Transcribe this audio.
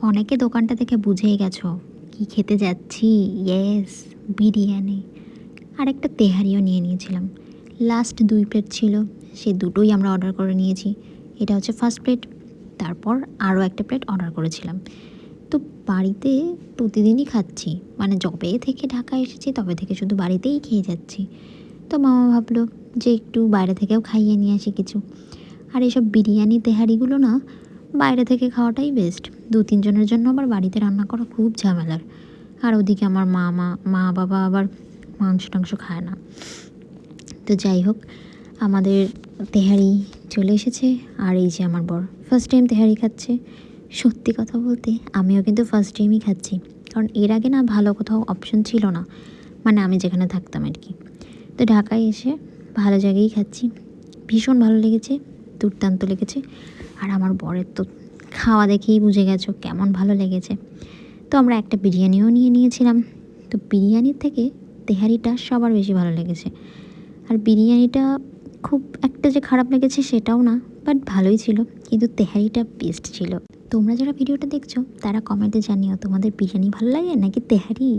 অনেকে দোকানটা দেখে বুঝেই গেছো কি খেতে যাচ্ছি। ইয়েস, বিরিয়ানি। আর একটা তেহারিও নিয়ে নিয়েছিলাম। লাস্ট 2 প্লেট ছিল, সে দুটোই আমরা অর্ডার করে নিয়েছি। এটা হচ্ছে ফার্স্ট প্লেট। তারপর আরও একটা প্লেট অর্ডার করেছিলাম। তো বাড়িতে প্রতিদিনই খাচ্ছি, মানে যবে থেকে ঢাকা এসেছি তবে থেকে শুধু বাড়িতেই খেয়ে যাচ্ছি। তো মামা ভাবলো যে একটু বাইরে থেকেও খাইয়ে নিয়ে আসি কিছু। আর এসব বিরিয়ানি তেহারিগুলো না বাইরে থেকে খাওয়াটাই বেস্ট। 2-3 জনের জন্য আবার বাড়িতে রান্না করা খুব ঝামেলার। আর ওদিকে আমার মা বাবা আবার মাংস টাংস খায় না। তো যাই হোক, আমাদের তেহারি চলে এসেছে। আর এই যে আমার বর ফার্স্ট টাইম তেহারি খাচ্ছে। সত্যি কথা বলতে আমিও কিন্তু ফার্স্ট টাইমই খাচ্ছি, কারণ এর আগে না ভালো কোথাও অপশন ছিল না, মানে আমি যেখানে থাকতাম আর কি। তো ঢাকায় এসে ভালো জায়গায় খাচ্ছি, ভীষণ ভালো লেগেছে, দুর্দান্ত লেগেছে। আর আমার বরের তো খাওয়া দেখেই বুঝে গেছো কেমন ভালো লেগেছে। তো আমরা একটা বিরিয়ানিও নিয়ে নিয়েছিলাম। তো বিরিয়ানির থেকে তেহারিটা সবার বেশি ভালো লেগেছে। আর বিরিয়ানিটা খুব একটা যে খারাপ লেগেছে সেটাও না, বাট ভালোই ছিল, কিন্তু তেহারিটা বেস্ট ছিল। তোমরা যারা ভিডিওটা দেখছো তারা কমেন্টে জানিও তোমাদের বিরিয়ানি ভালো লাগে নাকি তেহারি।